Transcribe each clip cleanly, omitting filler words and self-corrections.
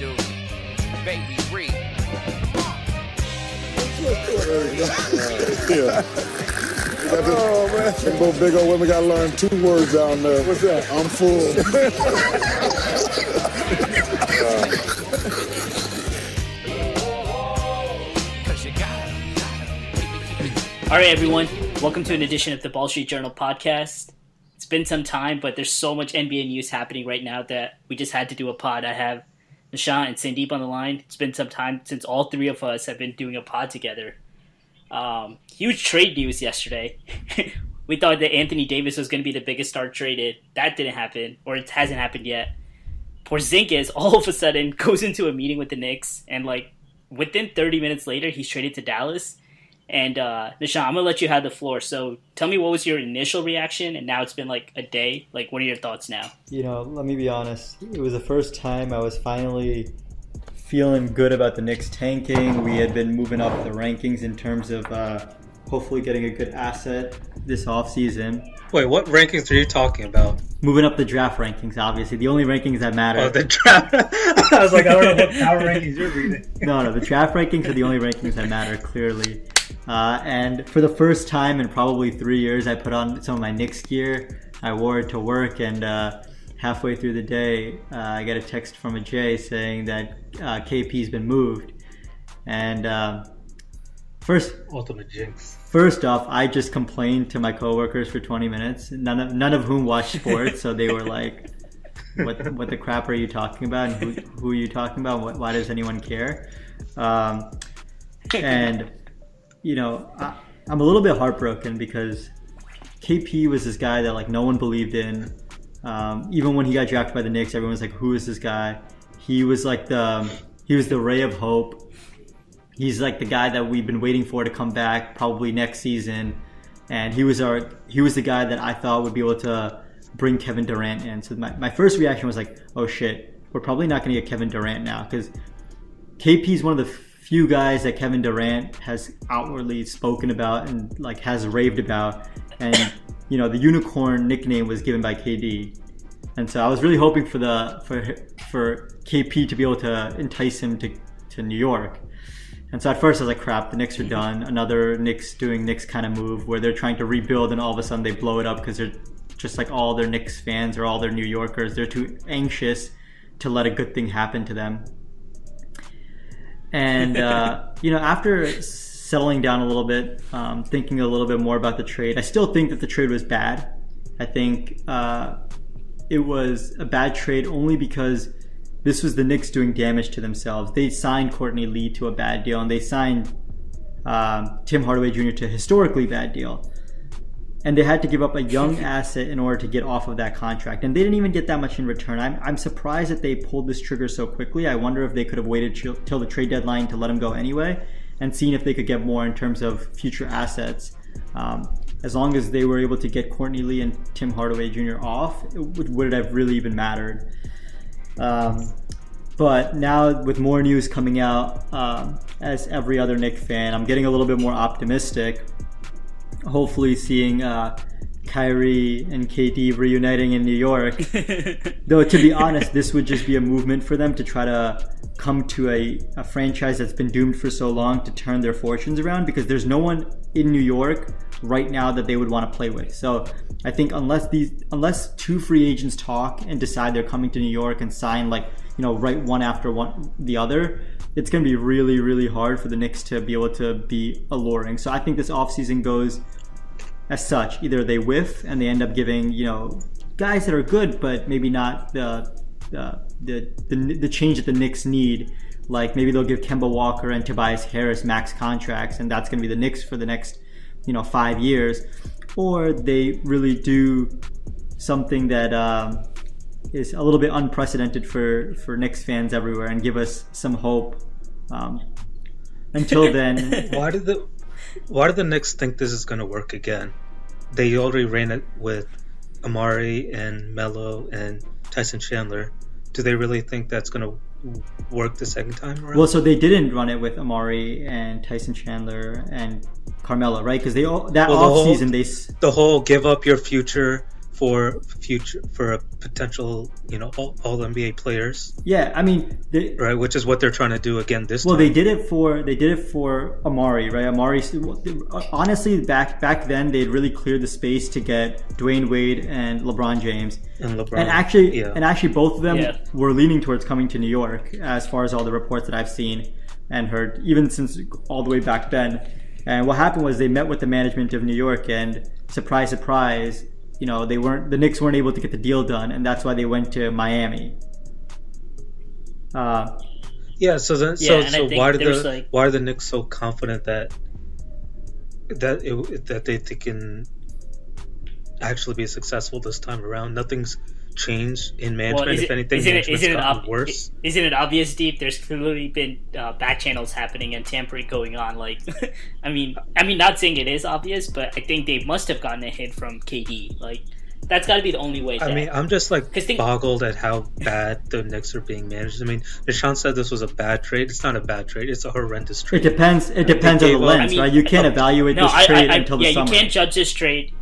do. Baby, read. Oh, man. Them both big old women gotta learn 2 words down there. What's that? I'm full. All right, everyone. Welcome to an edition of the Ball Street Journal podcast. It's been some time, but there's so much NBA news happening right now that we just had to do a pod. I have Nishan and Sandeep on the line. It's been some time since all three of us have been doing a pod together. Huge trade news yesterday. We thought that Anthony Davis was going to be the biggest star traded. That didn't happen, or it hasn't happened yet. Porzingis all of a sudden goes into a meeting with the Knicks, and like within 30 minutes later, he's traded to Dallas. And Nishan, I'm going to let you have the floor. So tell me, what was your initial reaction? And now it's been like a day. Like, what are your thoughts now? You know, let me be honest. It was the first time I was finally feeling good about the Knicks tanking. We had been moving up the rankings in terms of hopefully getting a good asset this offseason. Wait, what rankings are you talking about? Moving up the draft rankings, obviously. The only rankings that matter. Oh, the draft. I was like, I don't know what power rankings you're reading. No, the draft rankings are the only rankings that matter, clearly. And for the first time in probably 3 years, I put on some of my Knicks gear. I wore it to work, and halfway through the day, I got a text from a Jay saying that KP's been moved. And ultimate jinx. First off, I just complained to my coworkers for 20 minutes, none of whom watch sports, so they were like, what the crap are you talking about, and who are you talking about? Why does anyone care? And you know, I'm a little bit heartbroken because KP was this guy that like no one believed in. Even when he got drafted by the Knicks, everyone was like, "Who is this guy?" He was like he was the ray of hope. He's like the guy that we've been waiting for to come back probably next season, and he was the guy that I thought would be able to bring Kevin Durant in. So my first reaction was like, "Oh shit, we're probably not going to get Kevin Durant now," because KP is one of the few guys that Kevin Durant has outwardly spoken about and like has raved about, and you know, the unicorn nickname was given by KD, and so I was really hoping for KP to be able to entice him to New York. And so at first I was like, crap, the Knicks are done. Another Knicks doing Knicks kind of move where they're trying to rebuild and all of a sudden they blow it up because they're just like all their Knicks fans or all their New Yorkers, they're too anxious to let a good thing happen to them. And, you know, after settling down a little bit, thinking a little bit more about the trade, I still think that the trade was bad. I think it was a bad trade only because this was the Knicks doing damage to themselves. They signed Courtney Lee to a bad deal, and they signed Tim Hardaway Jr. to a historically bad deal. And they had to give up a young asset in order to get off of that contract. And they didn't even get that much in return. I'm surprised that they pulled this trigger so quickly. I wonder if they could have waited till the trade deadline to let him go anyway and seen if they could get more in terms of future assets. As long as they were able to get Courtney Lee and Tim Hardaway Jr. off, it would have really even mattered. But now with more news coming out, as every other Knicks fan, I'm getting a little bit more optimistic. Hopefully seeing Kyrie and KD reuniting in New York. Though to be honest, this would just be a movement for them to try to come to a franchise that's been doomed for so long to turn their fortunes around, because there's no one in New York right now that they would want to play with. So I think unless two free agents talk and decide they're coming to New York and sign like, you know, right one after one the other, it's going to be really, really hard for the Knicks to be able to be alluring. So I think this offseason goes as such. Either they whiff and they end up giving, you know, guys that are good, but maybe not the change that the Knicks need. Like maybe they'll give Kemba Walker and Tobias Harris max contracts, and that's going to be the Knicks for the next, you know, 5 years. Or they really do something that is a little bit unprecedented for Knicks fans everywhere and give us some hope. Until then, why do the Knicks think this is going to work again? They already ran it with Amari and Melo and Tyson Chandler. Do they really think that's going to work the second time around? Well, so they didn't run it with Amari and Tyson Chandler and Carmelo, right? Because the whole give up your future for a potential, all NBA players, Yeah, I mean, right? Which is what they're trying to do again this well, time. they did it for Amari, right? Amari, honestly, back then they'd really cleared the space to get Dwayne Wade and LeBron James, and LeBron, and actually both of them were leaning towards coming to New York, as far as all the reports that I've seen and heard, even since all the way back then. And what happened was they met with the management of New York, and surprise, surprise, the Knicks weren't able to get the deal done, and that's why they went to Miami. So why are the Knicks so confident that they can actually be successful this time around? Nothing's changed in management. If anything, management's gotten worse. Isn't it obvious, Deep? There's clearly been back channels happening and tampering going on. Like, I mean, not saying it is obvious, but I think they must have gotten a hint from KD. Like, that's got to be the only way. I'm just boggled at how bad the Knicks are being managed. I mean, Nishan said this was a bad trade. It's not a bad trade. It's a horrendous trade. It depends on the lens, right? You can't evaluate this trade until the summer. You can't judge this trade.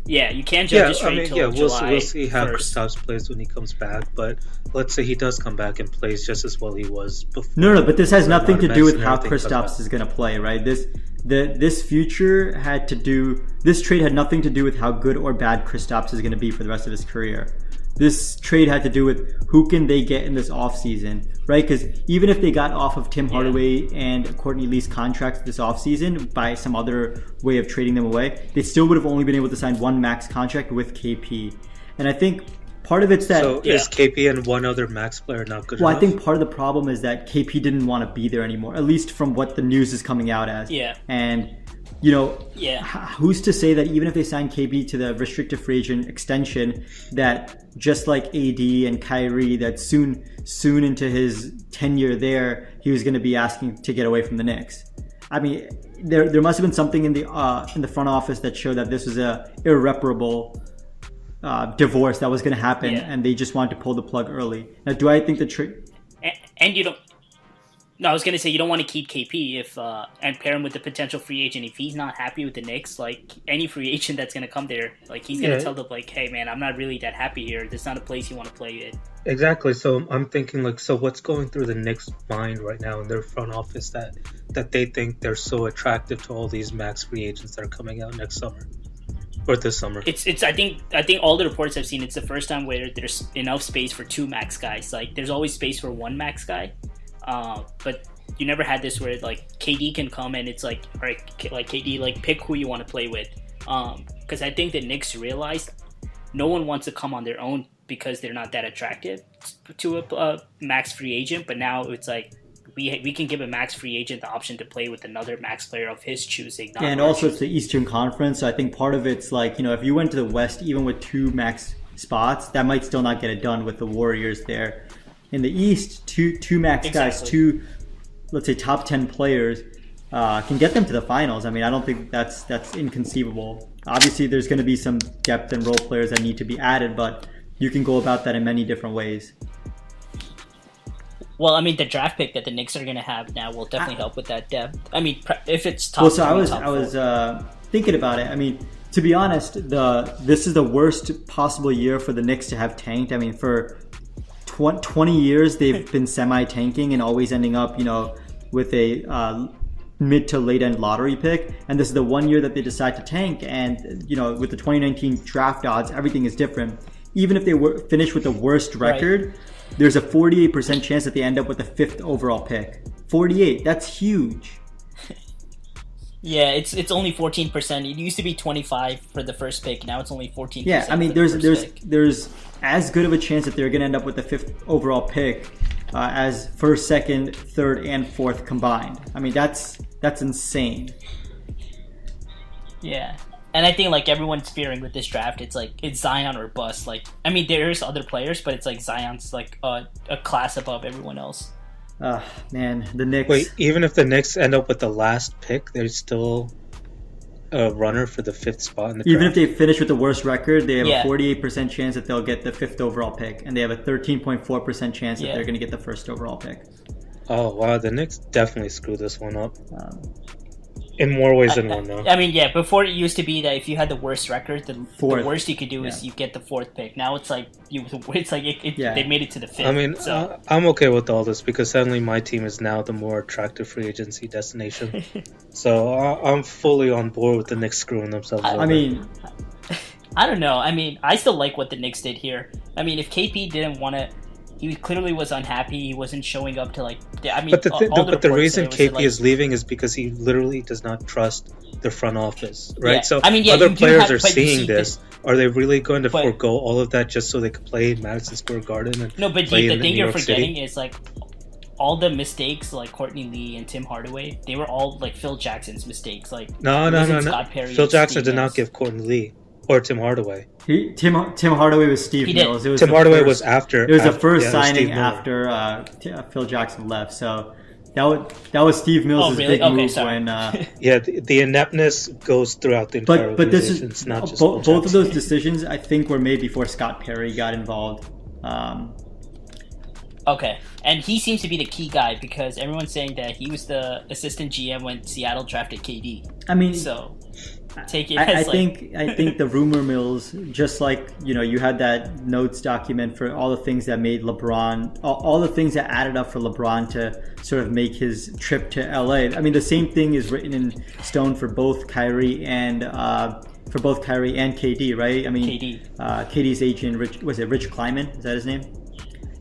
Yeah, you can't judge this trade until July. We'll see how 1st. Kristaps plays when he comes back. But let's say he does come back and plays just as well he was before. No, but this has nothing to do with how Kristaps is going to play, right? This trade had nothing to do with how good or bad Kristaps is going to be for the rest of his career. This trade had to do with who can they get in this offseason, right? Because even if they got off of Tim Hardaway and Courtney Lee's contracts this offseason by some other way of trading them away, they still would have only been able to sign one max contract with KP. And I think part of it's that... So is KP and one other max player not good enough? Well, I think part of the problem is that KP didn't want to be there anymore, at least from what the news is coming out as. Yeah. And... who's to say that even if they sign KP to the restricted free agent extension, that just like AD and Kyrie, that soon into his tenure there, he was going to be asking to get away from the Knicks. I mean, there must have been something in the front office that showed that this was a irreparable divorce that was going to happen, and they just wanted to pull the plug early. Now, do I think the trade? And you don't. No, I was gonna say you don't want to keep KP and pair him with the potential free agent if he's not happy with the Knicks. Like any free agent that's gonna come there, like he's gonna tell them like, "Hey man, I'm not really that happy here. This is not a place you want to play in." Exactly. So I'm thinking what's going through the Knicks' mind right now in their front office that they think they're so attractive to all these max free agents that are coming out next summer or this summer. It's I think all the reports I've seen, it's the first time where there's enough space for two max guys. Like there's always space for one max guy. But you never had this where like KD can come and it's like, all right, like KD, like pick who you want to play with. Because I think the Knicks realized no one wants to come on their own because they're not that attractive to a max free agent. But now it's like we can give a max free agent the option to play with another max player of his choosing. And also it's the Eastern Conference, so I think part of it's like, if you went to the West, even with two max spots, that might still not get it done with the Warriors there. In the East, two max guys, two, let's say, top 10 players can get them to the finals. I mean, I don't think that's inconceivable. Obviously, there's going to be some depth and role players that need to be added, but you can go about that in many different ways. Well, I mean, the draft pick that the Knicks are going to have now will definitely help with that depth. I mean, if it's top. Well, so I was thinking about it. I mean, to be honest, this is the worst possible year for the Knicks to have tanked. I mean, for 20 years they've been semi-tanking and always ending up, with a mid to late end lottery pick. And this is the one year that they decide to tank. And, with the 2019 draft odds, everything is different. Even if they finish with the worst record, there's a 48% chance that they end up with the 5th overall pick. 48, that's huge. Yeah, it's only 14%. It used to be 25 for the first pick. Now it's only 14%. Yeah, I mean, there's as good of a chance that they're going to end up with the 5th overall pick as 1st, 2nd, 3rd, and 4th combined. I mean, that's insane. Yeah, and I think like everyone's fearing with this draft, it's Zion or bust. Like, I mean, there's other players, but it's like Zion's like a class above everyone else. Man, the Knicks. Wait, even if the Knicks end up with the last pick, there's still a runner for the 5th spot in the draft. Even if they finish with the worst record, they have a 48% chance that they'll get the 5th overall pick, and they have a 13.4% chance that they're going to get the 1st overall pick. Oh wow, the Knicks definitely screwed this one up. In more ways than one, though. I mean, yeah. Before it used to be that if you had the worst record, the worst you could do is you get the 4th pick. Now it's like they made it to the 5th. I mean, so. I'm okay with all this because suddenly my team is now the more attractive free agency destination. So I'm fully on board with the Knicks screwing themselves over. I mean, I don't know. I mean, I still like what the Knicks did here. I mean, if KP didn't want to. He clearly was unhappy. He wasn't showing up to like. I mean, but the reason KP like, is leaving is because he literally does not trust the front office, right? Yeah. So I mean, other players are seeing this. Are they really going to forego all of that just so they could play Madison Square Garden? And no, but play the thing you're forgetting City? is like all the mistakes, like Courtney Lee and Tim Hardaway. They were all like Phil Jackson's mistakes. Like no. Phil Jackson did not give Courtney Lee or Tim Hardaway. Tim Hardaway was Steve Mills. It was Tim Hardaway was after. It was the first signing after Phil Jackson left. So that was Steve Mills' big move when. The ineptness goes throughout the entire. But this is it's not just both of those decisions. I think were made before Scott Perry got involved. Okay, and he seems to be the key guy because everyone's saying that he was the assistant GM when Seattle drafted KD. I mean, so. Take it I think the rumor mills, just like you had that notes document for all the things that made LeBron, all the things that added up for LeBron to sort of make his trip to LA. I mean, the same thing is written in stone for both Kyrie and KD, right? I mean, KD's agent, Rich Kleiman? Is that his name?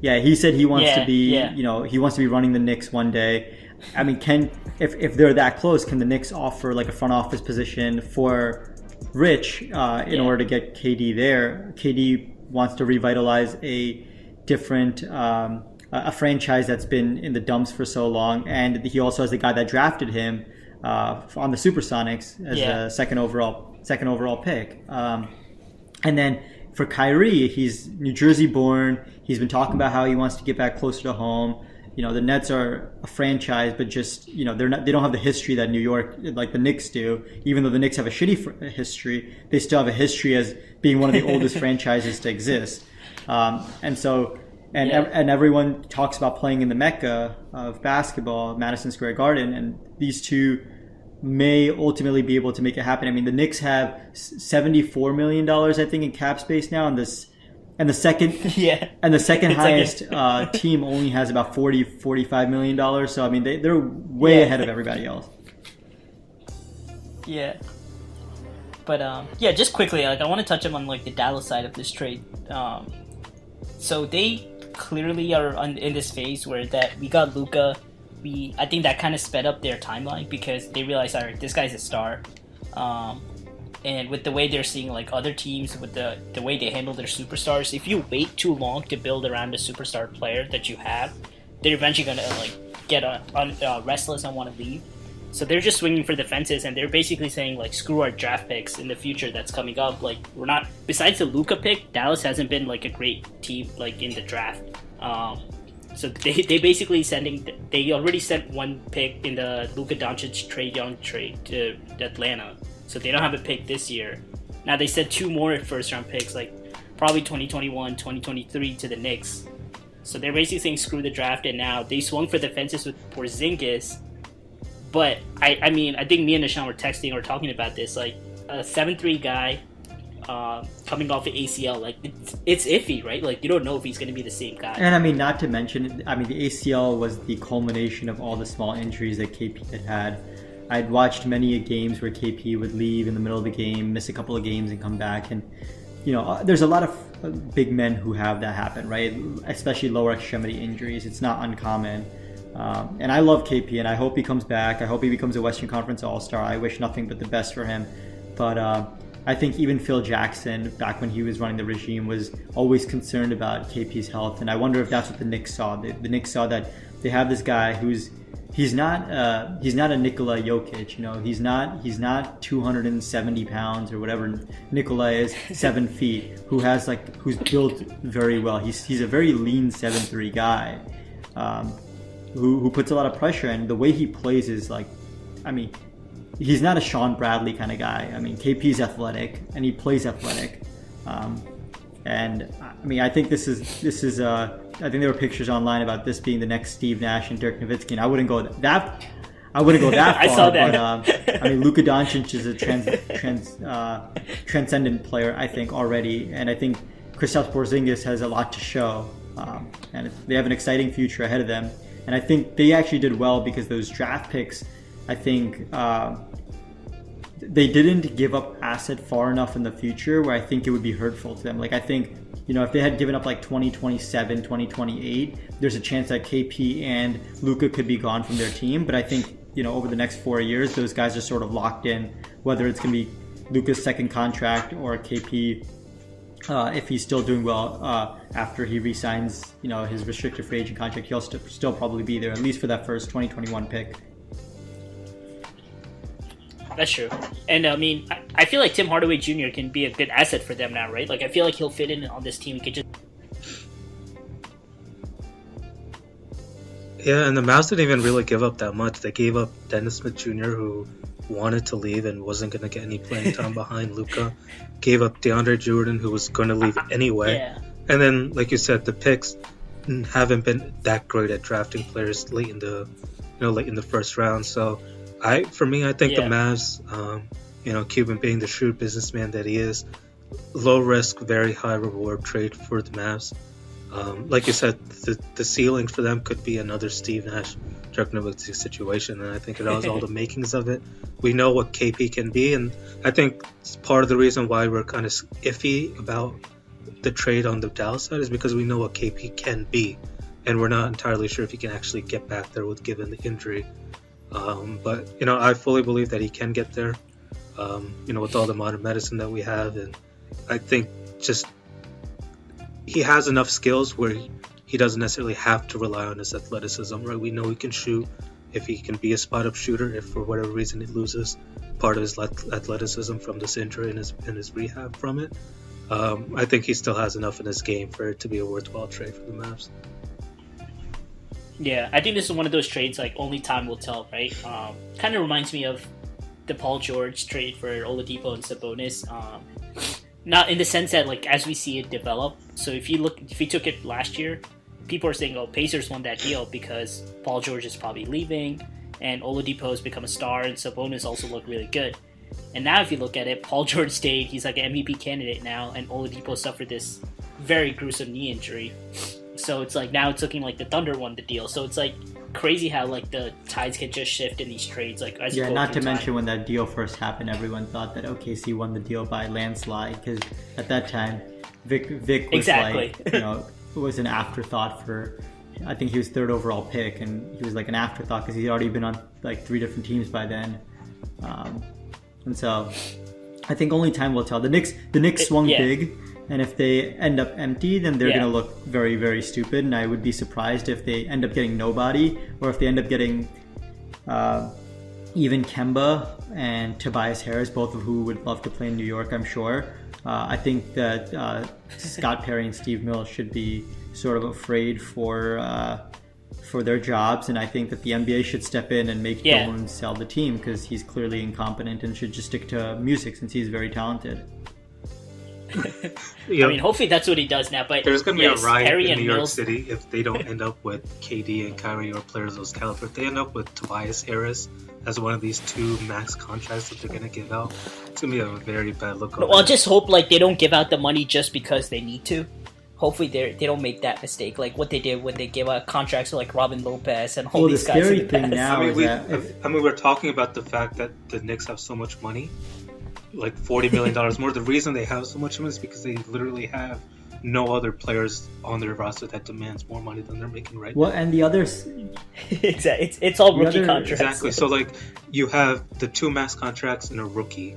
Yeah, he said he wants to be, he wants to be running the Knicks one day. I mean, if they're that close, can the Knicks offer like a front office position for Rich in order to get KD there? KD wants to revitalize a different a franchise that's been in the dumps for so long, and he also has the guy that drafted him on the Supersonics as a second overall pick. And then for Kyrie, he's New Jersey born. He's been talking about how he wants to get back closer to home. The Nets are a franchise, but just they don't have the history that New York, like the Knicks do. Even though the Knicks have a shitty history, they still have a history as being one of the oldest franchises to exist. And everyone talks about playing in the Mecca of basketball, Madison Square Garden, and these two may ultimately be able to make it happen. I mean, the Knicks have $74 million, I think, in cap space now, and the second highest team only has about $45 million. So I mean, they're way ahead of everybody else. Yeah, but just quickly, like I want to touch on like the Dallas side of this trade. So they clearly are in this phase where that we got Luka. I think that kind of sped up their timeline because they realized, all right, this guy's a star. And with the way they're seeing like other teams, with the way they handle their superstars, if you wait too long to build around a superstar player that you have, they're eventually gonna like get restless and want to leave. So they're just swinging for the fences, and they're basically saying like, screw our draft picks in the future that's coming up. Like we're not. Besides the Luka pick, Dallas hasn't been like a great team like in the draft. So they basically they already sent one pick in the Luka Doncic Trae Young trade to Atlanta. So they don't have a pick this year. Now they sent 2 more first-round picks, like probably 2021, 2023 to the Knicks. So they're basically saying screw the draft, and now they swung for the fences with Porzingis. But I mean, I think me and Nishan were texting or talking about this. Like a 7'3" guy coming off the ACL, like it's iffy, right? Like you don't know if he's going to be the same guy. And I mean, not to mention, I mean, the ACL was the culmination of all the small injuries that KP had. I'd watched many games where KP would leave in the middle of the game, miss a couple of games, and come back. And there's a lot of big men who have that happen, right? Especially lower extremity injuries. It's not uncommon. And I love KP, and I hope he comes back. I hope he becomes a Western Conference All-Star. I wish nothing but the best for him. But I think even Phil Jackson, back when he was running the regime, was always concerned about KP's health. And I wonder if that's what the Knicks saw. The Knicks saw that they have this guy he's not a Nikola Jokic, he's not 270 pounds or whatever Nikola is, 7 feet, who's built very well. He's a very lean 7'3" guy, who puts a lot of pressure, and the way he plays is like, I mean, he's not a Sean Bradley kind of guy. I mean, KP's athletic and he plays athletic, and I mean, I think this is I think there were pictures online about this being the next Steve Nash and Dirk Nowitzki, and I wouldn't go that I wouldn't go that far. I saw that. But I mean, Luka Doncic is a transcendent player, I think, already, and I think Kristaps Porzingis has a lot to show, and they have an exciting future ahead of them. And I think they actually did well because those draft picks, I think, they didn't give up asset far enough in the future where I think it would be hurtful to them. Like, I think, if they had given up like 2027, 2028, there's a chance that KP and Luka could be gone from their team. But I think, over the next 4 years, those guys are sort of locked in, whether it's going to be Luka's second contract or KP, if he's still doing well after he re-signs, his restricted free agent contract, he'll still probably be there, at least for that first 2021 pick. That's true. And I mean, I feel like Tim Hardaway Jr. can be a good asset for them now, right? Like, I feel like he'll fit in on this team. He could just... Yeah, and the Mavs didn't even really give up that much. They gave up Dennis Smith Jr., who wanted to leave and wasn't going to get any playing time behind Luka. Gave up DeAndre Jordan, who was going to leave anyway. Yeah. And then, like you said, the picks haven't been that great at drafting players late in the first round. So, I think the Mavs, Cuban being the shrewd businessman that he is, low risk, very high reward trade for the Mavs. Like you said, the ceiling for them could be another Steve Nash, Dirk Nowitzki situation, and I think it has all the makings of it. We know what KP can be, and I think part of the reason why we're kind of iffy about the trade on the Dallas side is because we know what KP can be, and we're not entirely sure if he can actually get back there given the injury. But I fully believe that he can get there, with all the modern medicine that we have, and I think just he has enough skills where he doesn't necessarily have to rely on his athleticism, right? We know he can shoot. If he can be a spot-up shooter, if for whatever reason he loses part of his athleticism from this injury and his rehab from it, I think he still has enough in his game for it to be a worthwhile trade for the Mavs. Yeah, I think this is one of those trades, like, only time will tell, right? Kind of reminds me of the Paul George trade for Oladipo and Sabonis. Not in the sense that, like, as we see it develop. So if you took it last year, people are saying, oh, Pacers won that deal because Paul George is probably leaving and Oladipo has become a star and Sabonis also looked really good. And now if you look at it, Paul George stayed, he's like an MVP candidate now, and Oladipo suffered this very gruesome knee injury. So it's like now it's looking like the Thunder won the deal. So it's like crazy how like the tides can just shift in these trades. Like as not to mention when that deal first happened, everyone thought that OKC won the deal by landslide because at that time Vic was was an afterthought for. I think he was third overall pick, and he was like an afterthought because he'd already been on like 3 different teams by then. And so I think only time will tell. The Knicks swung big. And if they end up empty, then they're going to look very, very stupid. And I would be surprised if they end up getting nobody, or if they end up getting even Kemba and Tobias Harris, both of who would love to play in New York, I'm sure. I think that Scott Perry and Steve Mills should be sort of afraid for their jobs. And I think that the NBA should step in and make Dolan sell the team because he's clearly incompetent and should just stick to music since he's very talented. I mean, hopefully that's what he does now. But there's going to be a riot Harry in New Mills... York City if they don't end up with KD and Kyrie or players of those caliber. If they end up with Tobias Harris as one of these 2 max contracts that they're going to give out, it's going to be a very bad look. Well, just hope like they don't give out the money just because they need to. Hopefully they don't make that mistake, like what they did when they gave out contracts to like Robin Lopez and all these guys. The scary thing now we're talking about the fact that the Knicks have so much money. Like $40 million more. The reason they have so much money is because they literally have no other players on their roster that demands more money than they're making right now. Well, and the others... Exactly. It's all rookie contracts. Exactly. So, like, you have the 2 max contracts and a rookie,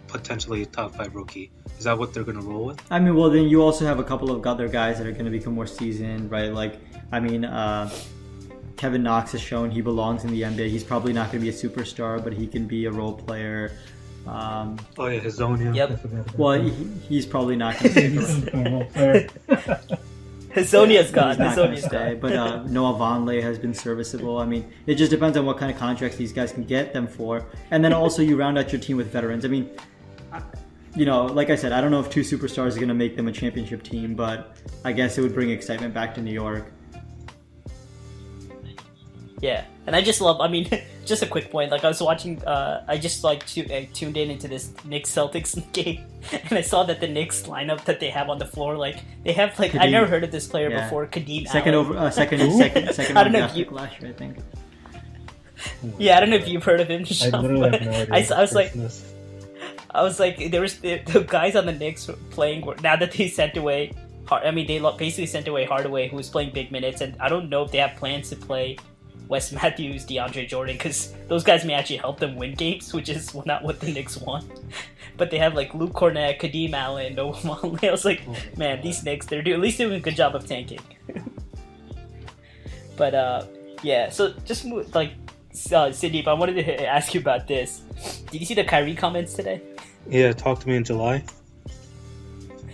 potentially a top 5 rookie. Is that what they're going to roll with? I mean, well, then you also have a couple of other guys that are going to become more seasoned, right? Like, I mean, Kevin Knox has shown he belongs in the NBA. He's probably not going to be a superstar, but he can be a role player. Hazonia. Yep. Well, he's probably not going to stay. Hazonia's gone. He's not going to stay. But Noah Vonleh has been serviceable. I mean, it just depends on what kind of contracts these guys can get them for. And then also you round out your team with veterans. I mean, like I said, I don't know if 2 superstars are going to make them a championship team, but I guess it would bring excitement back to New York. Yeah, and I just love, I mean, just a quick point. Like I was watching, I just like tuned in into this Knicks Celtics game, and I saw that the Knicks lineup that they have on the floor, like they have like Kadeem. I never heard of this player Yeah. before. Kadeem Second Allen. second I don't know if draft you- pick last year, I think. Yeah, I don't know if you've heard of him. I Sean, literally but have no idea. I was like, Business. I was like, there was the guys on the Knicks playing now that they sent away. I mean, they basically sent away Hardaway, who was playing big minutes, and I don't know if they have plans to play Wes Matthews, DeAndre Jordan, because those guys may actually help them win games, which is not what the Knicks want. But they have like Luke Cornett, Kadeem Allen, Noah Vonleh. I was like, man, these Knicks, they're at least doing a good job of tanking. But yeah, so just like Sandeep, I wanted to ask you about this. Did you see the Kyrie comments today? Yeah, talk to me in July.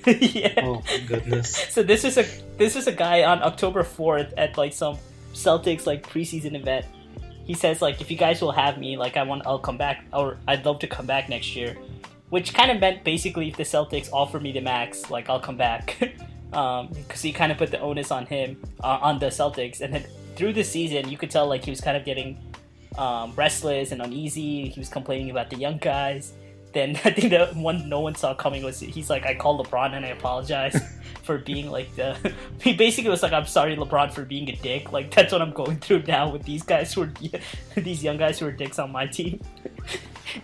Yeah. Oh my goodness. So this is a guy on October 4th at like some Celtics like preseason event. He says like, if you guys will have me, like I'll come back, or I'd love to come back next year, which kind of meant basically if the Celtics offer me the max, like I'll come back, because he kind of put the onus on him on the Celtics, and then through the season you could tell like he was kind of getting restless and uneasy. He was complaining about the young guys. Then I think the one no one saw coming was he's like, I called LeBron and I apologize for being like he basically was like, I'm sorry LeBron for being a dick. Like that's what I'm going through now with these guys who are these young guys who are dicks on my team.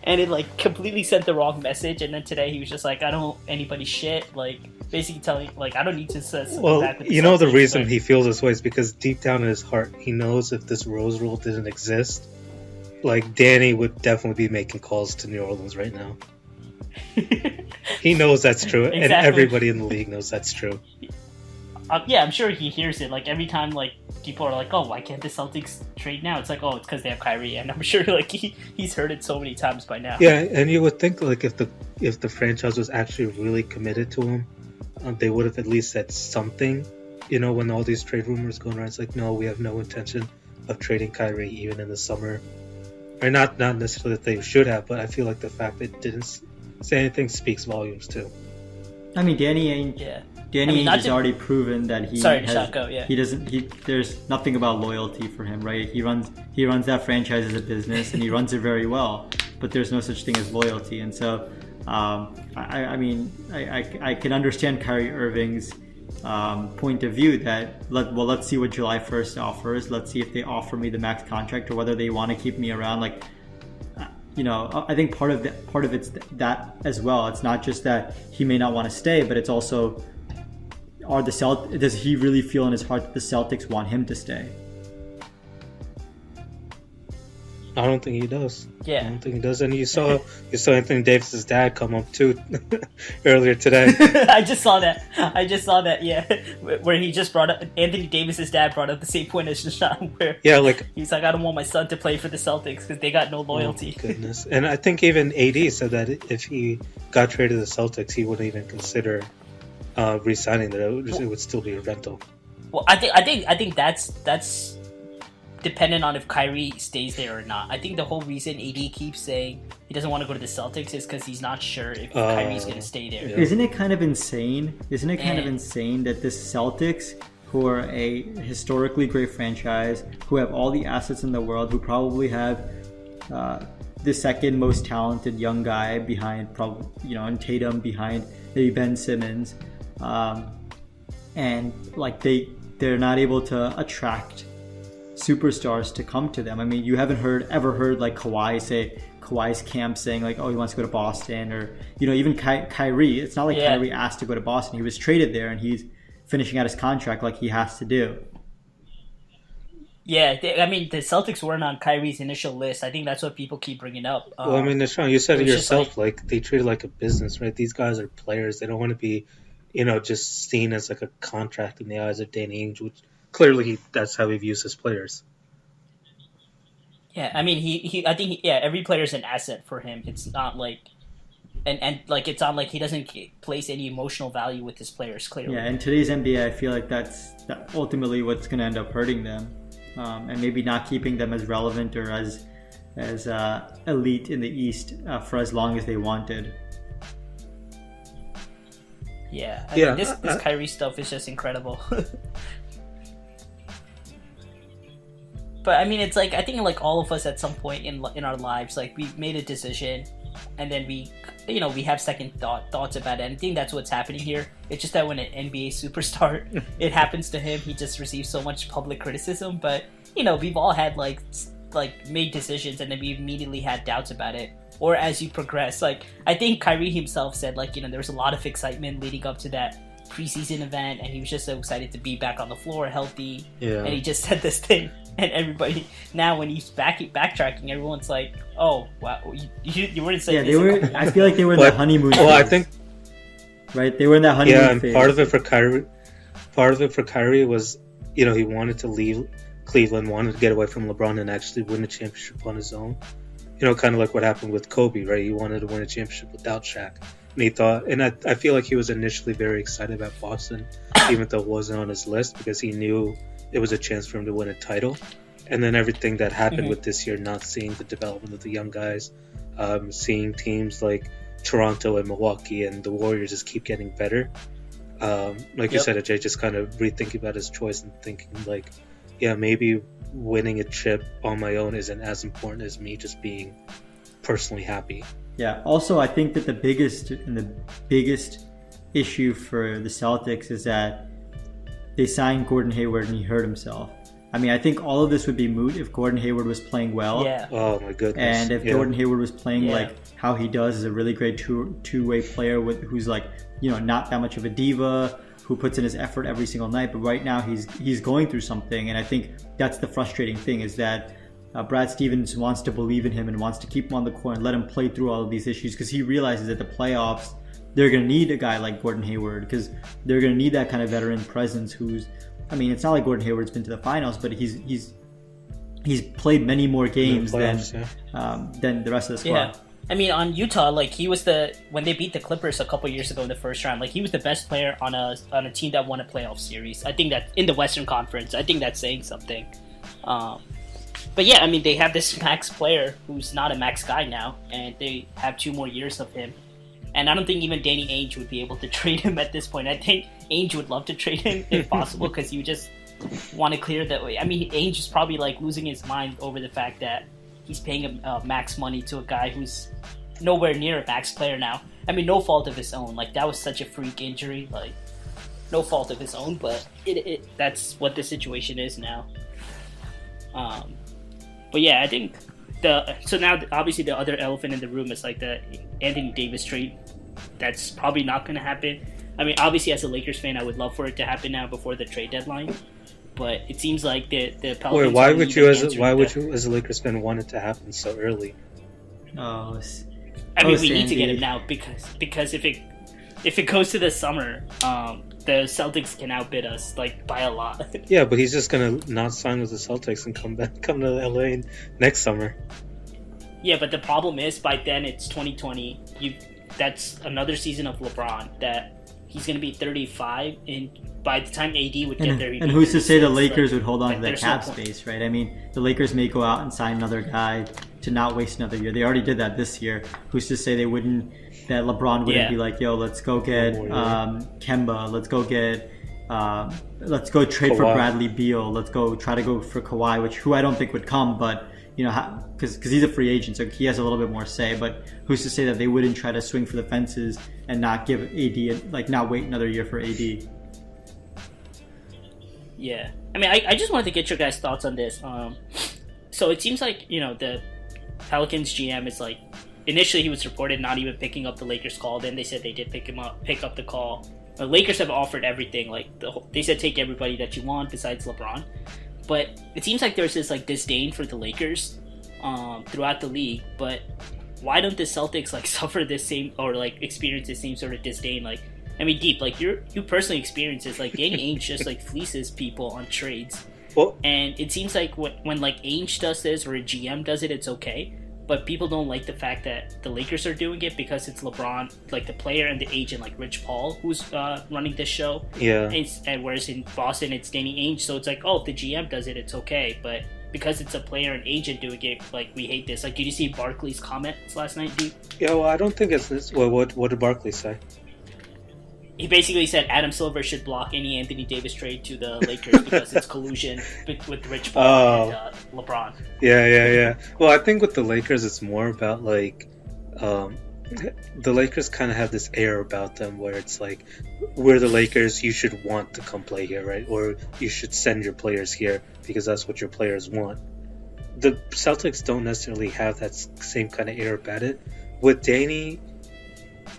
And it like completely sent the wrong message. And then today he was just like, I don't owe anybody shit. Like basically telling like I don't need to set something Well, back with you know the Celtics, reason but- he feels this way is because deep down in his heart, he knows if this Rose Rule didn't exist, like Danny would definitely be making calls to New Orleans right now. He knows that's true, and Exactly. everybody in the league knows that's true. Yeah, I'm sure he hears it. Like every time, like people are like, "Oh, why can't the Celtics trade now?" It's like, "Oh, it's because they have Kyrie," and I'm sure like he's heard it so many times by now. Yeah, and you would think like if the franchise was actually really committed to him, they would have at least said something. You know, when all these trade rumors going around, it's like, no, we have no intention of trading Kyrie even in the summer, or not necessarily that they should have, but I feel like the fact that it didn't say anything speaks volumes too. I mean, Danny Ainge not has to- already proven that he Sorry, has, Nishant, go, yeah. he doesn't. There's nothing about loyalty for him, right? He runs that franchise as a business, and he runs it very well. But there's no such thing as loyalty, and so I mean, I can understand Kyrie Irving's point of view that let's see what July 1st offers. Let's see if they offer me the max contract or whether they want to keep me around. Like, you know, I think part of it's that as well. It's not just that he may not want to stay, but it's also does he really feel in his heart that the Celtics want him to stay? I don't think he does. Yeah. I don't think he does. And you saw Anthony Davis's dad come up too earlier today. I just saw that. Yeah, where he just brought up Anthony Davis's dad brought up the same point as Nishant, where Yeah, like, he's like, I don't want my son to play for the Celtics because they got no loyalty. oh, goodness. And I think even AD said that if he got traded to the Celtics, he wouldn't even consider re-signing. That it would still be a rental. Well, I think that's dependent on if Kyrie stays there or not. I think the whole reason AD keeps saying he doesn't want to go to the Celtics is because he's not sure if Kyrie's going to stay there. Yeah. Isn't it kind of insane? Isn't it kind of And- insane that the Celtics, who are a historically great franchise, who have all the assets in the world, who probably have the second most talented young guy behind, probably, you know, and Tatum behind maybe Ben Simmons, and like they're not able to attract superstars to come to them. I mean, you haven't ever heard like Kawhi's camp saying like, oh, he wants to go to Boston, or, you know, even Kyrie. It's not like Yeah. Kyrie asked to go to Boston. He was traded there, and he's finishing out his contract like he has to do. Yeah, I mean, the Celtics weren't on Kyrie's initial list. I think that's what people keep bringing up. Well, I mean, Nishan, you said it it's just yourself. Like, they treat it like a business, right? These guys are players. They don't want to be, you know, just seen as like a contract in the eyes of Danny Ainge, which clearly that's how he views his players. Yeah, I mean, I think every player is an asset for him. It's not like, and like it's not like he doesn't place any emotional value with his players. Clearly, Yeah, in today's NBA, I feel like that's ultimately what's going to end up hurting them, and maybe not keeping them as relevant or as elite in the East for as long as they wanted. yeah. I Yeah, mean, this Kyrie stuff is just incredible. But I mean, it's like I think like all of us at some point in our lives, like we've made a decision, and then we have second thoughts about it. And I think that's what's happening here. It's just that when an NBA superstar, it happens to him, he just receives so much public criticism. But we've all had like made decisions, and then we immediately had doubts about it. Or as you progress, like I think Kyrie himself said, like there was a lot of excitement leading up to that preseason event, and he was just so excited to be back on the floor, healthy. Yeah. And he just said this thing, and everybody now when he's backtracking, everyone's like, "Oh, wow, you weren't saying this." Yeah, they were. I feel like they were in the honeymoon. Well, phase, I think. Right, they were in that honeymoon Yeah, and phase. part of it for Kyrie was, he wanted to leave Cleveland, wanted to get away from LeBron and actually win a championship on his own. Kind of like what happened with Kobe, right? He wanted to win a championship without Shaq. And he thought, and I feel like he was initially very excited about Boston, even though it wasn't on his list, because he knew it was a chance for him to win a title. And then everything that happened with this year, not seeing the development of the young guys, seeing teams like Toronto and Milwaukee and the Warriors just keep getting better. Like you said, Ajay, just kind of rethinking about his choice and thinking like, yeah, maybe winning a chip on my own isn't as important as me just being personally happy. Yeah. Also, I think that the biggest issue for the Celtics is that they signed Gordon Hayward and he hurt himself. I mean, I think all of this would be moot if Gordon Hayward was playing well. Yeah. Oh my goodness. And if Gordon Hayward was playing like how he does, is a really great two-way player who's like, not that much of a diva, who puts in his effort every single night. But right now he's going through something, and I think that's the frustrating thing, is that Brad Stevens wants to believe in him and wants to keep him on the court and let him play through all of these issues, because he realizes that the playoffs, they're going to need a guy like Gordon Hayward, because they're going to need that kind of veteran presence who's, I mean, it's not like Gordon Hayward's been to the finals, but he's played many more games than the rest of the squad. Yeah. I mean, on Utah, like he was when they beat the Clippers a couple years ago in the first round, like he was the best player on a team that won a playoff series. I think that in the Western Conference, I think that's saying something. But yeah, I mean, they have this max player who's not a max guy now, and they have 2 more years of him. And I don't think even Danny Ainge would be able to trade him at this point. I think Ainge would love to trade him if possible, because you just want to clear that way. I mean, Ainge is probably like losing his mind over the fact that he's paying max money to a guy who's nowhere near a max player now. I mean, no fault of his own. Like, that was such a freak injury. Like, no fault of his own, but that's what the situation is now. But yeah, I think so now obviously the other elephant in the room is like the Anthony Davis trade. That's probably not going to happen. I mean, obviously as a Lakers fan, I would love for it to happen now before the trade deadline. But it seems like the Pelicans. Wait, why would you as a Lakers fan want it to happen so early? I mean, we need to get him now because if it goes to the summer, the Celtics can outbid us like by a lot. Yeah, but he's just gonna not sign with the Celtics and come to LA next summer. Yeah, but the problem is by then it's 2020. That's another season of LeBron that he's gonna be 35, and by the time AD would get there, and who's to say the Lakers would hold on to their cap space, right? I mean, the Lakers may go out and sign another guy to not waste another year. They already did that this year. Who's to say they wouldn't? That LeBron wouldn't be like, yo, let's go get Kemba. Let's go get. Let's go trade for Bradley Beal. Let's go try to go for Kawhi, who I don't think would come, but because he's a free agent, so he has a little bit more say. But who's to say that they wouldn't try to swing for the fences and not give AD, like not wait another year for AD? Yeah, I mean, I just wanted to get your guys' thoughts on this. So it seems like the Pelicans GM is like, initially he was reported not even picking up the Lakers call. Then they said they did pick up the call. The Lakers have offered everything. Like they said, take everybody that you want besides LeBron. But it seems like there's this like disdain for the Lakers throughout the league. But why don't the Celtics like suffer this same or like experience the same sort of disdain? Like, I mean, Deep, like you personally experience this. Like Danny Ainge just like fleeces people on trades. Well, and it seems like when like Ainge does this or a GM does it, it's okay. But people don't like the fact that the Lakers are doing it because it's LeBron, like the player and the agent, like Rich Paul, who's running this show. Yeah. And whereas in Boston, it's Danny Ainge. So it's like, oh, if the GM does it, it's okay. But because it's a player and agent doing it, like we hate this. Like, did you see Barkley's comments last night, Deep? Yeah, well, I don't think it's this. Well, what did Barkley say? he basically said Adam Silver should block any Anthony Davis trade to the Lakers because it's collusion with Rich Paul and LeBron. Yeah. Well, I think with the Lakers, it's more about like the Lakers kind of have this air about them where it's like, we're the Lakers, you should want to come play here, right? Or you should send your players here because that's what your players want. The Celtics don't necessarily have that same kind of air about it. With Danny,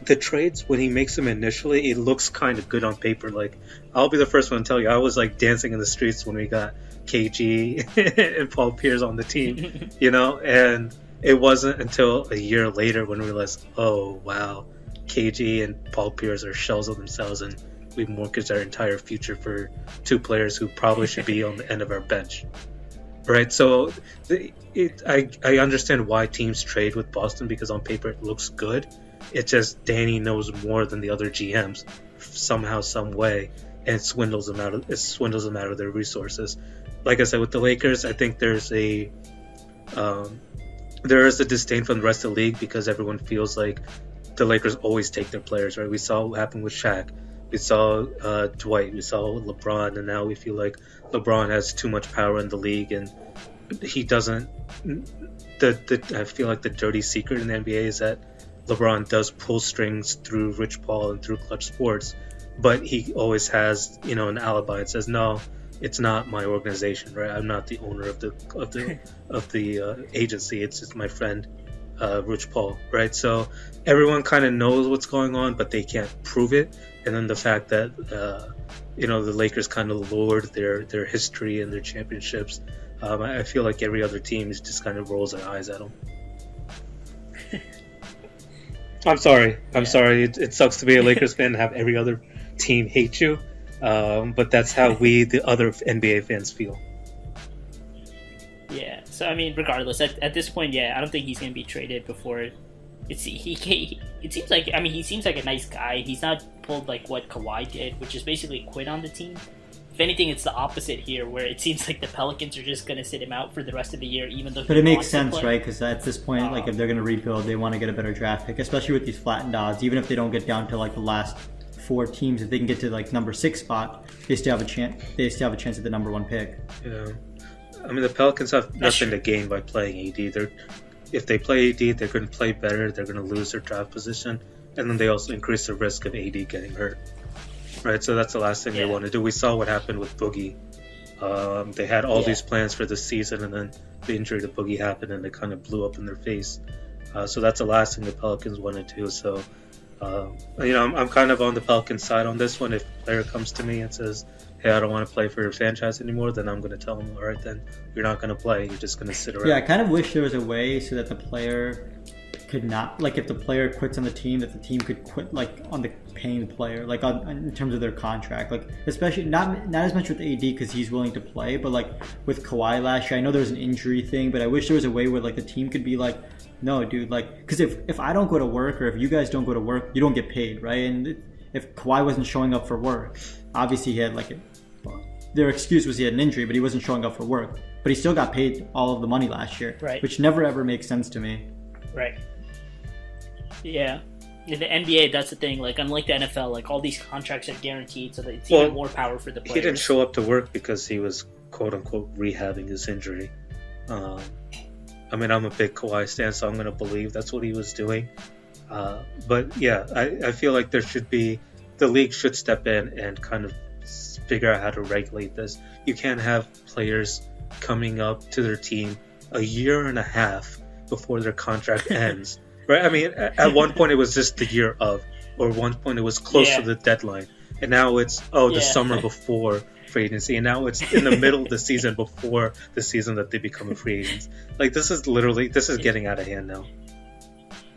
the trades, when he makes them initially, it looks kind of good on paper. Like, I'll be the first one to tell you, I was like dancing in the streets when we got KG and Paul Pierce on the team, you know? And it wasn't until a year later when we realized, oh, wow, KG and Paul Pierce are shells of themselves, and we mortgaged our entire future for two players who probably should be on the end of our bench. Right? So I understand why teams trade with Boston, because on paper it looks good. It's just Danny knows more than the other GMs somehow, some way, and it swindles them out of their resources. Like I said, with the Lakers, I think there is a disdain from the rest of the league because everyone feels like the Lakers always take their players, right? We saw what happened with Shaq. We saw Dwight. We saw LeBron. And now we feel like LeBron has too much power in the league and he doesn't... I feel like the dirty secret in the NBA is that LeBron does pull strings through Rich Paul and through Clutch Sports, but he always has, an alibi and says, no, it's not my organization, right? I'm not the owner of the agency. It's just my friend, Rich Paul, right? So everyone kind of knows what's going on, but they can't prove it. And then the fact that the Lakers kind of lowered their history and their championships, I feel like every other team just kind of rolls their eyes at them. I'm sorry. It sucks to be a Lakers fan and have every other team hate you. But that's how we, the other NBA fans, feel. Yeah. So I mean, regardless, at this point, I don't think he's going to be traded before. It seems like he seems like a nice guy. He's not pulled like what Kawhi did, which is basically quit on the team. If anything, it's the opposite here, where it seems like the Pelicans are just going to sit him out for the rest of the year, even though. But it makes sense, right? Because at this point, like if they're going to rebuild, they want to get a better draft pick, especially with these flattened odds. Even if they don't get down to like the last 4 teams, if they can get to like number 6 spot, they still have a chance. They still have a chance at the number 1 pick. Yeah, I mean the Pelicans have nothing to gain by playing AD. If they play AD, they're going to play better. They're going to lose their draft position, and then they also increase the risk of AD getting hurt. Right, so that's the last thing they want to do. We saw what happened with Boogie. They had all these plans for the season, and then the injury to Boogie happened, and it kind of blew up in their face. So that's the last thing the Pelicans want to do. So, I'm kind of on the Pelicans side on this one. If a player comes to me and says, hey, I don't want to play for your franchise anymore, then I'm going to tell him, all right, then you're not going to play. You're just going to sit around. Yeah, I kind of wish there was a way so that the player could not, like if the player quits on the team, that the team could quit like on the paying the player, like in terms of their contract, like especially not as much with AD because he's willing to play, but like with Kawhi last year, I know there was an injury thing, but I wish there was a way where like the team could be like, no dude, like, because if I don't go to work or if you guys don't go to work, you don't get paid, right? And if Kawhi wasn't showing up for work, obviously he had like their excuse was he had an injury, but he wasn't showing up for work, but he still got paid all of the money last year, right? Which never ever makes sense to me. Right. Yeah. In the NBA, that's the thing. Like, unlike the NFL, like all these contracts are guaranteed, so that it's even more power for the players. He didn't show up to work because he was quote unquote rehabbing his injury. I'm a big Kawhi stan, so I'm going to believe that's what he was doing. But yeah, I feel like the league should step in and kind of figure out how to regulate this. You can't have players coming up to their team a year and a half before their contract ends. Right? I mean, at one point it was just the year of, or at one point it was close to the deadline, and now it's the summer before free agency, and now it's in the middle of the season before the season that they become a free agent. Like this is getting out of hand now.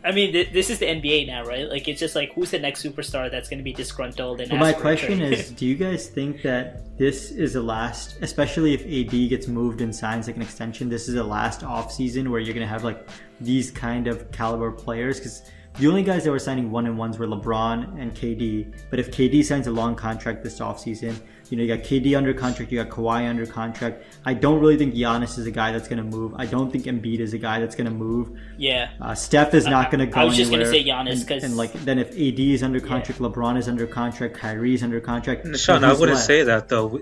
I mean, this is the NBA now, right? Like it's just like who's the next superstar that's going to be disgruntled and. Well, my question is, do you guys think that this is the last, especially if AD gets moved and signs like an extension, this is the last off season where you're going to have like these kind of caliber players? Because the only guys that were signing 1-and-1s were LeBron and KD. But if KD signs a long contract this offseason, you got KD under contract, you got Kawhi under contract. I don't really think Giannis is a guy that's going to move. I don't think Embiid is a guy that's going to move. Yeah. Steph is not going to go anywhere. I was just going to say Giannis because... And then if AD is under contract, LeBron is under contract, Kyrie is under contract. Sean, I wouldn't say that, though.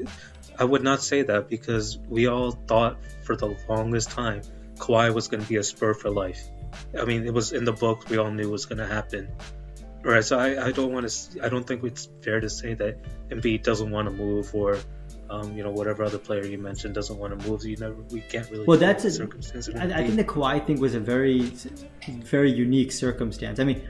I would not say that because we all thought for the longest time Kawhi was going to be a Spur for life. I mean, it was in the book. We all knew it was going to happen. Right, so I don't think it's fair to say that Embiid doesn't want to move, or whatever other player you mentioned doesn't want to move. We can't really. Well, that's a circumstance. I think the Kawhi thing was a very, very unique circumstance. I mean,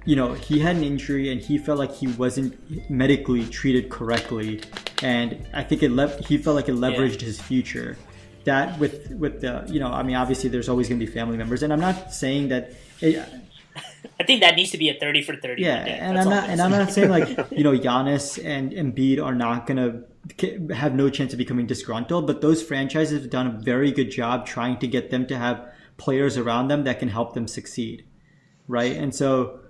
he had an injury and he felt like he wasn't medically treated correctly, and I think he felt like it leveraged his future. That with the I mean, obviously there's always going to be family members, and I'm not saying that. I think that needs to be a 30 for 30. Yeah, and I'm not saying like Giannis and Embiid are not gonna have no chance of becoming disgruntled, but those franchises have done a very good job trying to get them to have players around them that can help them succeed, right? And so,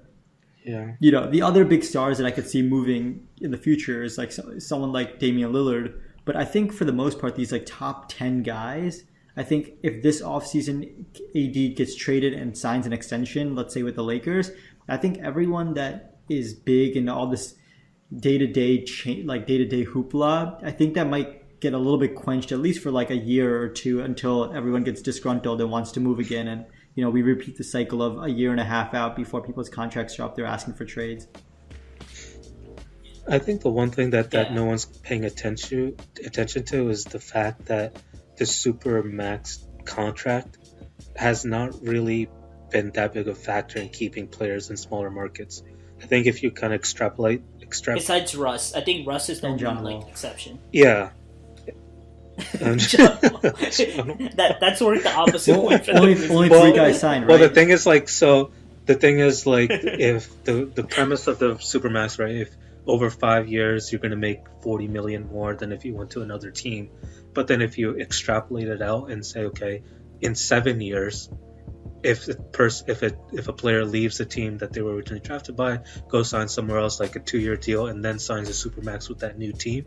the other big stars that I could see moving in the future is like someone like Damian Lillard, but I think for the most part these like top 10 guys. I think if this offseason AD gets traded and signs an extension, let's say with the Lakers, I think everyone that is big in all this day-to-day hoopla, I think that might get a little bit quenched, at least for like a year or two, until everyone gets disgruntled and wants to move again. And, we repeat the cycle of a year and a half out before people's contracts are up, they're asking for trades. I think the one thing that no one's paying attention to is the fact that the super max contract has not really been that big a factor in keeping players in smaller markets. I think if you kind of extrapolate... Besides Russ. I think Russ is the only exception. Yeah. That's worked the opposite way for only three guys signed, right? Well, the thing is if the premise of the Supermax, right, if over 5 years you're going to make $40 million more than if you went to another team, but then if you extrapolate it out and say, okay, in 7 years, if a player leaves the team that they were originally drafted by, goes sign somewhere else like a 2-year deal, and then signs a Supermax with that new team,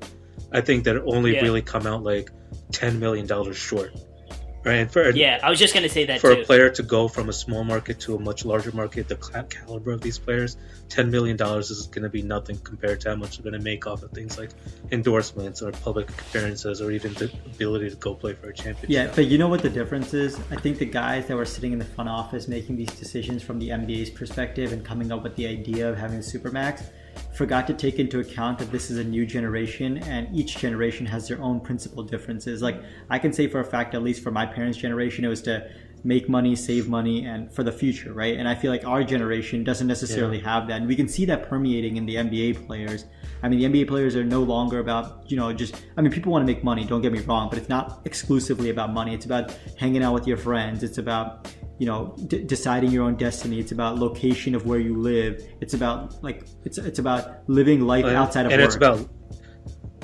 I think that it only really come out like $10 million short. Right? I was just going to say that for too. A player to go from a small market to a much larger market, the caliber of these players, $10 million is going to be nothing compared to how much they're going to make off of things like endorsements or public appearances or even the ability to go play for a championship. Yeah, but you know what the difference is? I think the guys that were sitting in the front office making these decisions from the NBA's perspective and coming up with the idea of having a Supermax forgot to take into account that this is a new generation and each generation has their own principal differences. Like I can say for a fact, at least for my parents' generation, it was to make money, save money, and for the future, right? And I feel like our generation doesn't necessarily have that. And we can see that permeating in the NBA players. I mean, the NBA players are no longer about, people want to make money, don't get me wrong, but it's not exclusively about money. It's about hanging out with your friends. It's about, deciding your own destiny. It's about location of where you live. It's about it's about living life outside of work.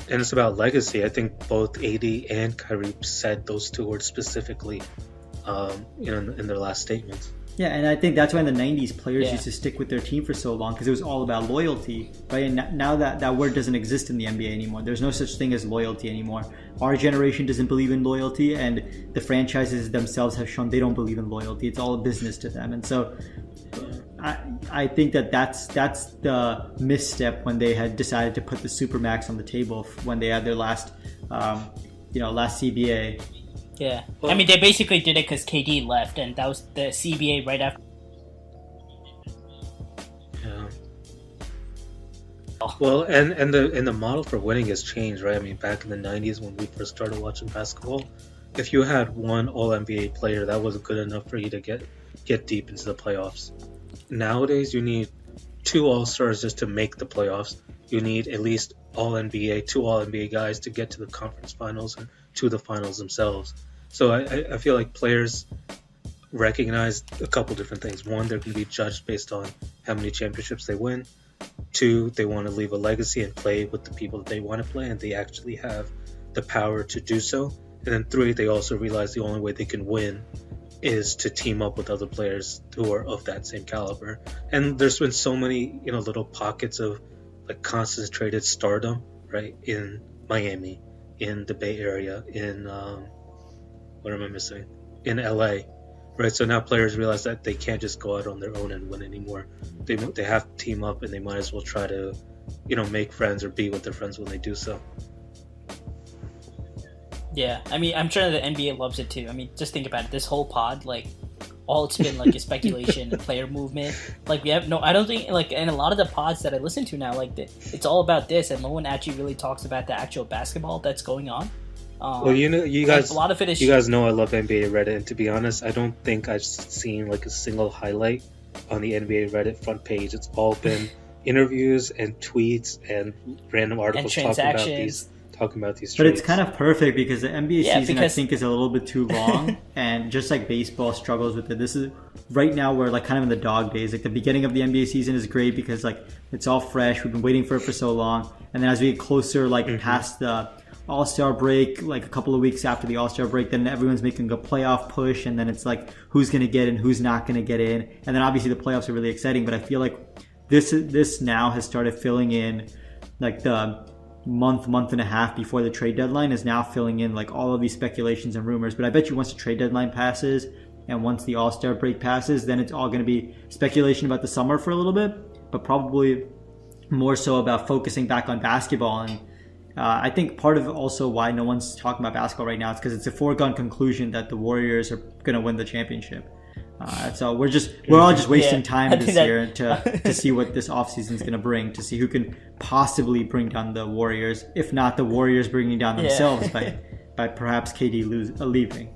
It's about legacy. I think both AD and Kyrie said those two words specifically, in their last statements. Yeah, and I think that's why in the 90s players used to stick with their team for so long, because it was all about loyalty, right? And now that word doesn't exist in the NBA anymore. There's no such thing as loyalty anymore. Our generation doesn't believe in loyalty, and the franchises themselves have shown they don't believe in loyalty. It's all a business to them. And so I think that's the misstep when they had decided to put the Supermax on the table when they had their last CBA. Yeah, I mean they basically did it because KD left, and that was the CBA right after. Yeah. Well, and the model for winning has changed, right? I mean, back in the '90s when we first started watching basketball, if you had one All NBA player, that was good enough for you to get deep into the playoffs. Nowadays, you need 2 All-Stars just to make the playoffs. You need at least two All NBA guys to get to the conference finals and to the finals themselves. So I feel like players recognize a couple different things. One, they're going to be judged based on how many championships they win. 2, they want to leave a legacy and play with the people that they want to play, and they actually have the power to do so. And then 3, they also realize the only way they can win is to team up with other players who are of that same caliber. And there's been so many, little pockets of like concentrated stardom, right? In Miami, in the Bay Area, in what am I missing? In LA, right? So now players realize that they can't just go out on their own and win anymore. They have to team up, and they might as well try to, make friends or be with their friends when they do so. Yeah, I mean, I'm sure the NBA loves it too. I mean, just think about it. This whole pod, like, all it's been like is speculation and player movement. Like, I don't think, like, in a lot of the pods that I listen to now, like, it's all about this, and no one actually really talks about the actual basketball that's going on. Well, you guys, like, a lot of it is. You guys know I love NBA Reddit, and to be honest, I don't think I've seen like a single highlight on the NBA Reddit front page. It's all been interviews and tweets and random articles talking about these But trades. it's kind of perfect because the NBA season, I think, is a little bit too long. And just like baseball struggles with it, this is right now we're like kind of in the dog days. Like the beginning of the NBA season is great because like it's all fresh. We've been waiting for it for so long. And then as we get closer, like past the All-Star break, like a couple of weeks after the All-Star break, then everyone's making a playoff push. And then it's like who's going to get in, who's not going to get in. And then obviously the playoffs are really exciting. But I feel like this now has started filling in like the month and a half before the trade deadline is now filling in like all of these speculations and rumors. But I bet you once the trade deadline passes and once the All-Star break passes, then it's all going to be speculation about the summer for a little bit, but probably more so about focusing back on basketball. And I think part of also why no one's talking about basketball right now is because it's a foregone conclusion that the Warriors are going to win the championship. So we're all just wasting time this year to see what this offseason is going to bring, to see who can possibly bring down the Warriors, if not the Warriors bringing down themselves by perhaps KD leaving.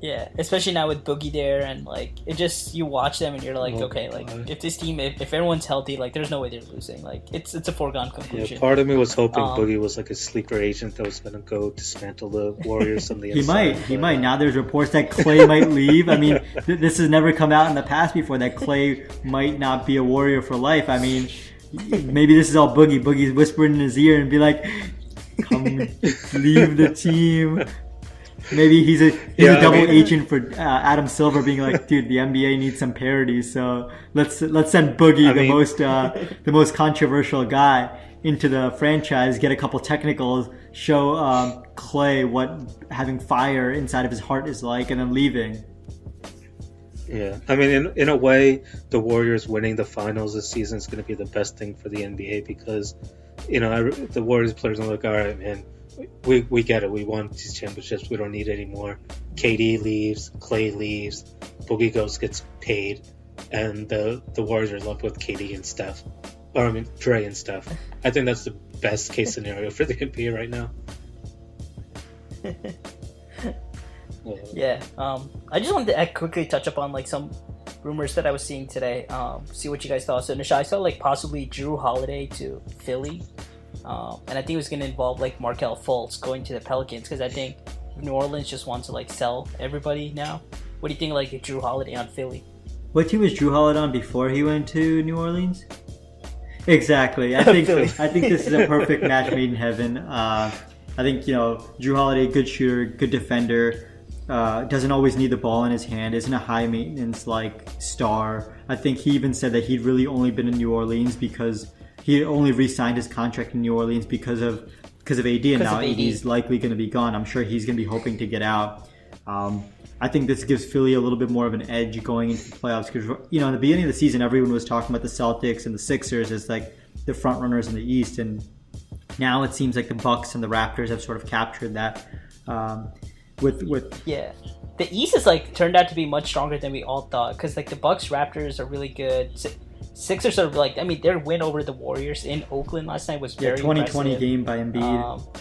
Yeah, especially now with Boogie there, and like it just, you watch them and you're like, okay, like if this team, if everyone's healthy, like there's no way they're losing. Like it's a foregone conclusion. Yeah, part of me was hoping Boogie was like a sleeper agent that was going to go dismantle the Warriors on the inside. He might. Now there's reports that Clay might leave. I mean, this has never come out in the past before that Clay might not be a Warrior for life. I mean, maybe this is all Boogie. Boogie's whispering in his ear and be like, "Come, leave the team." Maybe he's a double agent for Adam Silver, being like, dude, the NBA needs some parity, so let's send Boogie, the most controversial guy, into the franchise, get a couple technicals, show Clay what having fire inside of his heart is like, and then leaving. Yeah, I mean, in a way, the Warriors winning the finals this season is going to be the best thing for the NBA because, the Warriors players are like, all right, man. We get it. We won these championships. We don't need it anymore. KD leaves. Clay leaves. Boogie gets paid. And the Warriors are left with KD and Steph. Dre and Steph. I think that's the best case scenario for the NBA right now. Yeah. I just wanted to quickly touch upon like some rumors that I was seeing today. See what you guys thought. So, Nisha, I saw like possibly Drew Holiday to Philly. And I think it was going to involve like Markelle Fultz going to the Pelicans because I think New Orleans just wants to like sell everybody now. What do you think like Drew Holiday on Philly? What team was Drew Holiday on before he went to New Orleans? Exactly. I think this is a perfect match made in heaven. I think Drew Holiday, good shooter, good defender. Doesn't always need the ball in his hand. Isn't a high maintenance like star. I think he even said that he'd really only been in New Orleans because he only re-signed his contract in New Orleans because of AD, and now AD is likely going to be gone. I'm sure he's going to be hoping to get out. I think this gives Philly a little bit more of an edge going into the playoffs because, in the beginning of the season, everyone was talking about the Celtics and the Sixers as like the front runners in the East, and now it seems like the Bucks and the Raptors have sort of captured that. Yeah, the East is like turned out to be much stronger than we all thought because like the Bucks, Raptors are really good. Sixers are like, I mean, their win over the Warriors in Oakland last night was very 2020 impressive. Game by Embiid.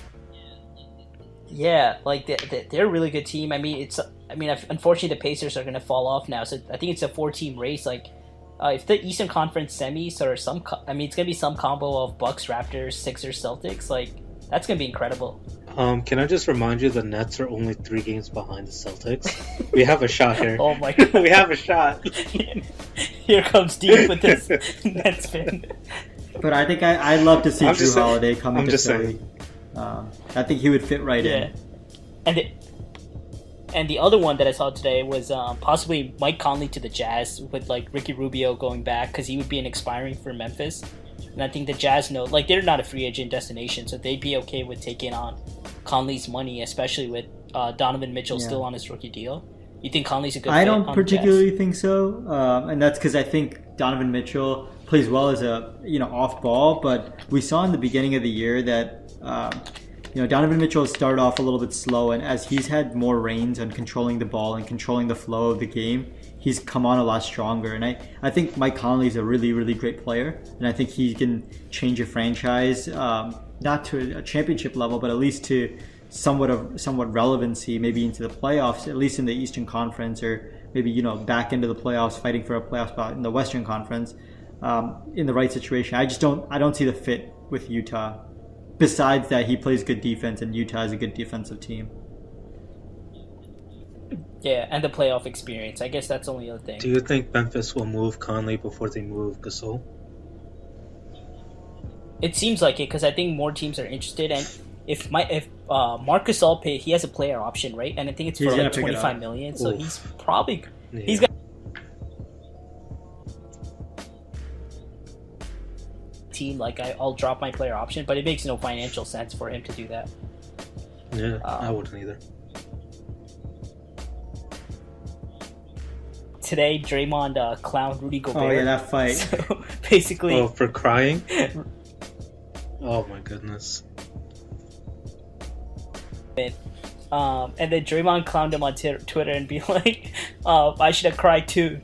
Yeah, like they're a really good team. I mean, unfortunately the Pacers are going to fall off now. So I think it's a 4-team race. Like, if the Eastern Conference semis or it's going to be some combo of Bucks, Raptors, Sixers, Celtics. Like, that's going to be incredible. Can I just remind you the Nets are only 3 games behind the Celtics? We have a shot here. Oh my god. We have a shot. Here comes Dean with this Nets fan. But I think I'd love to see Drew Holiday coming to Philly. I think he would fit right in. And And the other one that I saw today was possibly Mike Conley to the Jazz with like Ricky Rubio going back because he would be an expiring for Memphis. And I think the Jazz know, like, they're not a free agent destination, so they'd be okay with taking on Conley's money, especially with Donovan Mitchell still on his rookie deal. You think Conley's a good fit? I don't particularly think so, and that's because I think Donovan Mitchell plays well as a off ball, but we saw in the beginning of the year that Donovan Mitchell started off a little bit slow, and as he's had more reins on controlling the ball and controlling the flow of the game, he's come on a lot stronger. And I think Mike Conley is a really, really great player, and I think he can change a franchise, not to a championship level, but at least to somewhat relevancy, maybe into the playoffs, at least in the Eastern Conference, or maybe back into the playoffs, fighting for a playoff spot in the Western Conference, in the right situation. I don't see the fit with Utah. Besides that, he plays good defense, and Utah is a good defensive team. Yeah, and the playoff experience. I guess that's the only other thing. Do you think Memphis will move Conley before they move Gasol? It seems like it because I think more teams are interested. And if Marc Gasol he has a player option, right? And I think it's for like $25 million. So he's probably he's got. Team like I'll drop my player option, but it makes no financial sense for him to do that. Yeah, I wouldn't either. Today, Draymond clowned Rudy Gobert. Oh yeah, that fight. So basically, for crying. Oh my goodness. And then Draymond clowned him on Twitter and be like, "I should have cried too."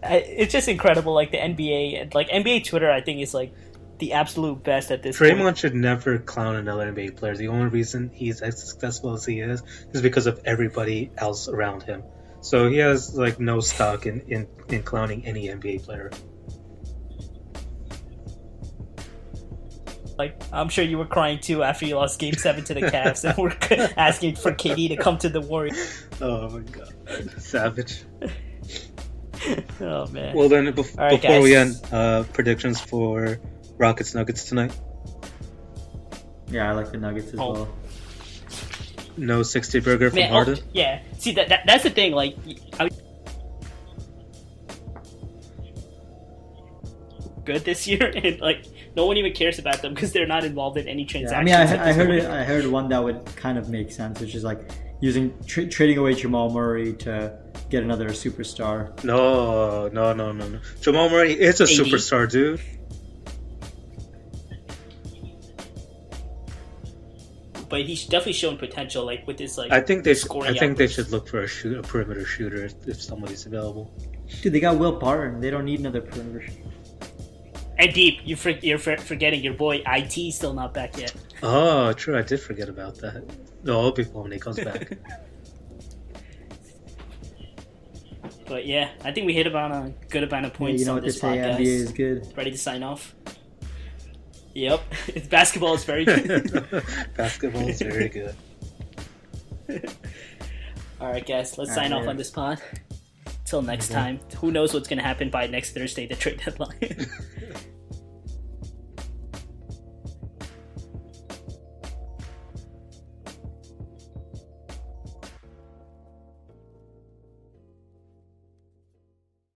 It's just incredible, like the NBA and like NBA Twitter. I think is like the absolute best at this. Draymond should never clown another NBA player. The only reason he's as successful as he is because of everybody else around him. So he has like no stock in clowning any NBA player. Like, I'm sure you were crying too after you lost Game 7 to the Cavs and we're asking for KD to come to the Warriors. Oh my god, savage. Oh man. Well then, right, before guys. we end, predictions for Rockets Nuggets tonight. Yeah, I like the Nuggets as well. No 60 burger from Harden. Yeah. See that's the thing. Like, good this year, and like no one even cares about them because they're not involved in any transactions. Yeah, I mean, I heard one that would kind of make sense, which is like using trading away Jamal Murray to get another superstar. No. Jamal Murray is a AD. superstar, dude. But he's definitely shown potential, like with his like. I think they scoring should look for a perimeter shooter if somebody's available. Dude, they got Will Barton. They don't need another perimeter shooter. And Deep, you're forgetting your boy IT still not back yet. Oh, true. I did forget about that. No, I'll be when he comes back. But yeah, I think we hit about a good amount of points Yeah, on what they this say, podcast. NBA is good. Ready to sign off? Yep, basketball is very good. Basketball is very good. All right, guys, let's sign off on this pod. Till next time. Who knows what's going to happen by next Thursday, the trade deadline.